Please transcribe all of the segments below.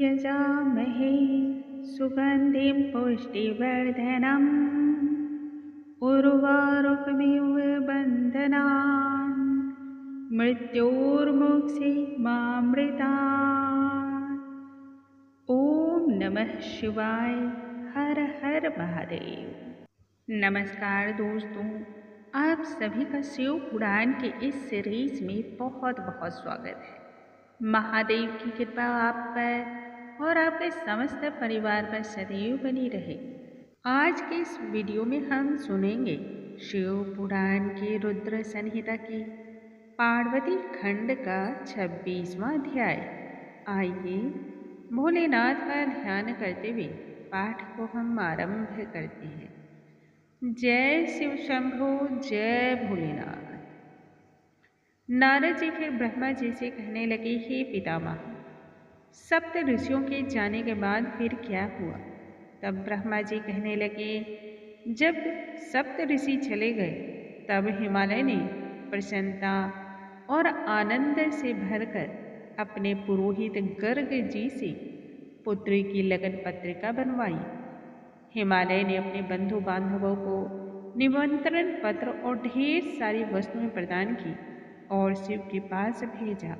यजामहे सुगन्धिं पुष्टिवर्धनम् उर्वारुकमिव बन्धनान् मृत्योर्मुक्षीमामृतात्। ओम नमः शिवाय। हर हर महादेव। नमस्कार दोस्तों, आप सभी का शिव पुराण के इस सीरीज में बहुत बहुत स्वागत है। महादेव की कृपा आप पर और आपके समस्त परिवार पर सदैव बनी रहे। आज के इस वीडियो में हम सुनेंगे शिव पुराण की रुद्र संहिता की पार्वती खंड का 26वां अध्याय। आइए भोलेनाथ का ध्यान करते हुए पाठ को हम आरंभ करते हैं। जय शिव शंभो, जय भोलेनाथ। नारद जी फिर ब्रह्मा जी से कहने लगे, हे पितामह, सप्त ऋषियों के जाने के बाद फिर क्या हुआ? तब ब्रह्मा जी कहने लगे, जब सप्त ऋषि चले गए तब हिमालय ने प्रसन्नता और आनंद से भरकर अपने पुरोहित गर्ग जी से पुत्री की लगन पत्रिका बनवाई। हिमालय ने अपने बंधु बांधवों को निमंत्रण पत्र और ढेर सारी वस्तुएं प्रदान की और शिव के पास भेजा।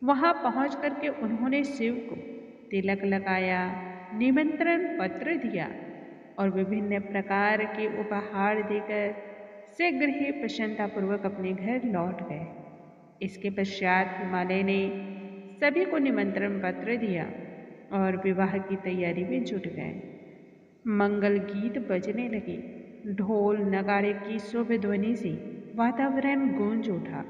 वहां पहुंच करके उन्होंने शिव को तिलक लगाया, निमंत्रण पत्र दिया और विभिन्न प्रकार के उपहार देकर शीघ्र ही प्रसन्नतापूर्वक अपने घर लौट गए। इसके पश्चात हिमालय ने सभी को निमंत्रण पत्र दिया और विवाह की तैयारी में जुट गए। मंगल गीत बजने लगे। ढोल नगाड़े की शुभ ध्वनि से वातावरण गूंज उठा।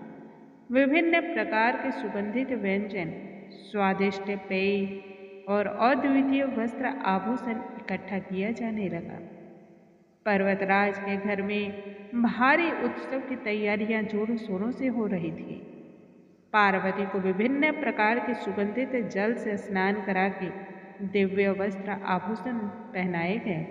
विभिन्न प्रकार के सुगंधित व्यंजन, स्वादिष्ट पेय और अद्वितीय वस्त्र आभूषण इकट्ठा किया जाने लगा। पर्वतराज के घर में भारी उत्सव की तैयारियां जोरों शोरों से हो रही थी। पार्वती को विभिन्न प्रकार के सुगंधित जल से स्नान करा के दिव्य वस्त्र आभूषण पहनाए गए।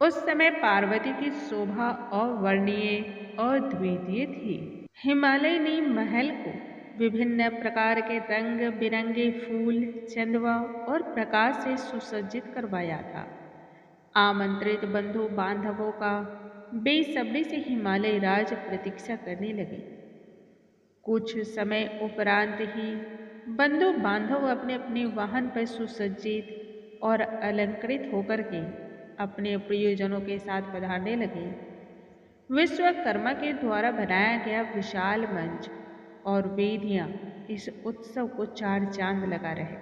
उस समय पार्वती की शोभा अवर्णनीय अद्वितीय थी। हिमालय ने महल को विभिन्न प्रकार के रंग बिरंगे फूल, चंदवा और प्रकाश से सुसज्जित करवाया था। आमंत्रित बंधु बांधवों का बेसब्री से हिमालय राज प्रतीक्षा करने लगे। कुछ समय उपरांत ही बंधु बांधव अपने अपने वाहन पर सुसज्जित और अलंकृत होकर के अपने प्रियजनों के साथ पधारने लगे। विश्वकर्मा के द्वारा बनाया गया विशाल मंच और वेदियां इस उत्सव को चार चांद लगा रहे थे।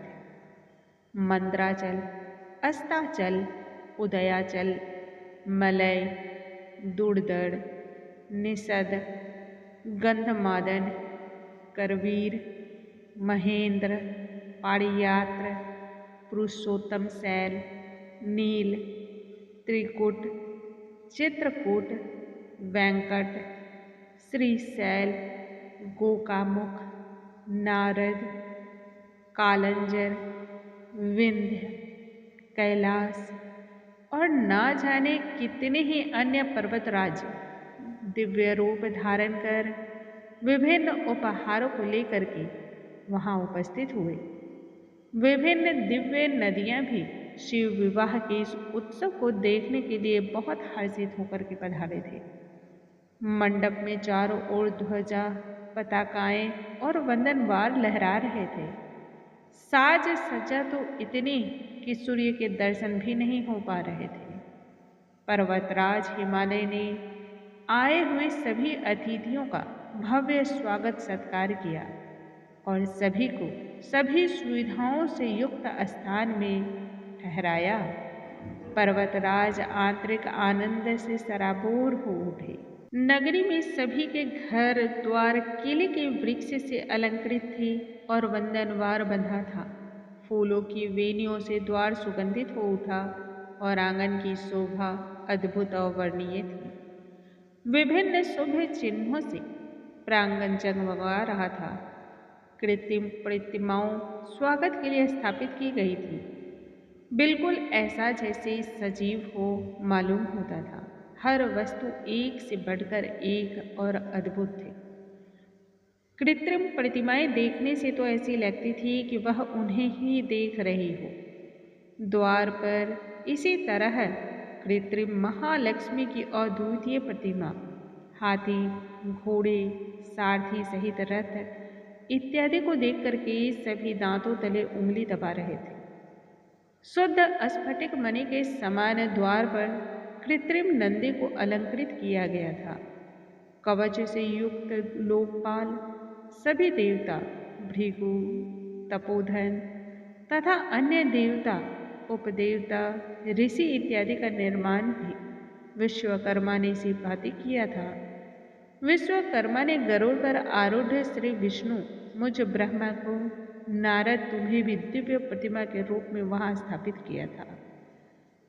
मंद्राचल, अस्ताचल, उदयाचल, मलय, दुर्दड़, निषद, गंधमादन, करवीर, महेंद्र, पाणियात्र, पुरुषोत्तम शैल, नील, त्रिकुट, चित्रकूट, वेंकट, श्रीशैल, गोकामुख, नारद, कालंजर, विंध्य, कैलाश और ना जाने कितने ही अन्य पर्वतराज दिव्य रूप धारण कर विभिन्न उपहारों को लेकर के वहां उपस्थित हुए। विभिन्न दिव्य नदियां भी शिव विवाह के इस उत्सव को देखने के लिए बहुत हर्षित होकर के पधारे थे। मंडप में चारों ओर ध्वजा, पताकाएं और वंदनवार लहरा रहे थे। साज सज्जा तो इतनी कि सूर्य के दर्शन भी नहीं हो पा रहे थे। पर्वतराज हिमालय ने आए हुए सभी अतिथियों का भव्य स्वागत सत्कार किया और सभी को सभी सुविधाओं से युक्त स्थान में ठहराया। पर्वतराज आंतरिक आनंद से सराबोर हो उठे। नगरी में सभी के घर द्वार केले के वृक्ष से अलंकृत थे और वंदनवार बंधा था। फूलों की वेनियों से द्वार सुगंधित हो उठा और आंगन की शोभा अद्भुत और वर्णनीय थी। विभिन्न शुभ चिन्हों से प्रांगण जगमगा रहा था। कृत्रिम प्रतिमाओं स्वागत के लिए स्थापित की गई थी। बिल्कुल ऐसा जैसे सजीव हो मालूम होता था। हर वस्तु एक से बढ़कर एक और अद्भुत थे। कृत्रिम प्रतिमाएं देखने से तो ऐसी लगती थी कि वह उन्हें ही देख रही हो। द्वार पर इसी तरह कृत्रिम महालक्ष्मी की अद्वितीय प्रतिमा हाथी, घोड़े, सारथी सहित रथ इत्यादि को देख करके सभी दांतों तले उंगली दबा रहे थे। शुद्ध स्फटिक मणि के समान द्वार पर कृत्रिम नंदी को अलंकृत किया गया था। कवच से युक्त लोकपाल सभी देवता, भृगु, तपोधन तथा अन्य देवता, उपदेवता, ऋषि इत्यादि का निर्माण भी विश्वकर्मा ने इसी भांति किया था। विश्वकर्मा ने गरुड़ पर आरूढ़ श्री विष्णु मुझ ब्रह्मा को नारद तुम्हें भी दिव्य प्रतिमा के रूप में वहां स्थापित किया था।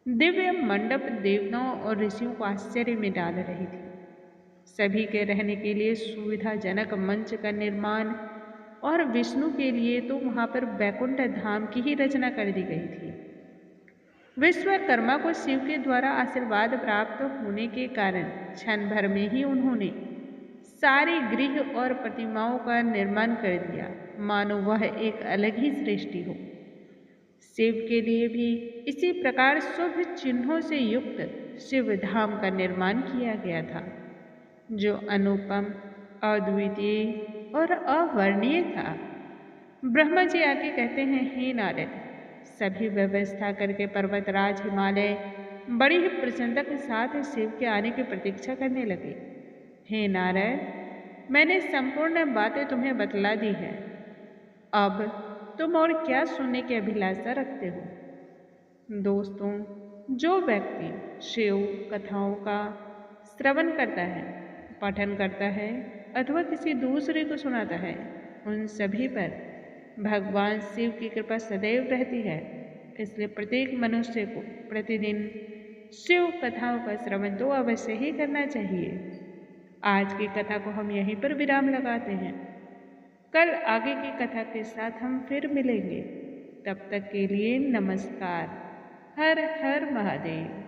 दिव्य मंडप देवताओं और ऋषियों को आश्चर्य में डाल रही थी। सभी के रहने के लिए सुविधाजनक मंच का निर्माण और विष्णु के लिए तो वहां पर वैकुंठ धाम की ही रचना कर दी गई थी। विश्वकर्मा को शिव के द्वारा आशीर्वाद प्राप्त होने के कारण क्षण भर में ही उन्होंने सारे गृह और प्रतिमाओं का निर्माण कर दिया, मानो वह एक अलग ही सृष्टि हो। शिव के लिए भी इसी प्रकार शुभ चिन्हों से युक्त शिव धाम का निर्माण किया गया था, जो अनुपम, अद्वितीय और अवर्णीय था। ब्रह्मा जी आके कहते हैं, हे नारद, सभी व्यवस्था करके पर्वतराज हिमालय बड़ी ही प्रसन्नता के साथ शिव के आने की प्रतीक्षा करने लगे। हे नारद, मैंने संपूर्ण बातें तुम्हें बतला दी है। अब तुम और क्या सुनने की अभिलाषा रखते हो? दोस्तों, जो व्यक्ति शिव कथाओं का श्रवण करता है, पठन करता है अथवा किसी दूसरे को सुनाता है, उन सभी पर भगवान शिव की कृपा सदैव रहती है। इसलिए प्रत्येक मनुष्य को प्रतिदिन शिव कथाओं का श्रवण तो अवश्य ही करना चाहिए। आज की कथा को हम यहीं पर विराम लगाते हैं। कल आगे की कथा के साथ हम फिर मिलेंगे। तब तक के लिए नमस्कार। हर हर महादेव।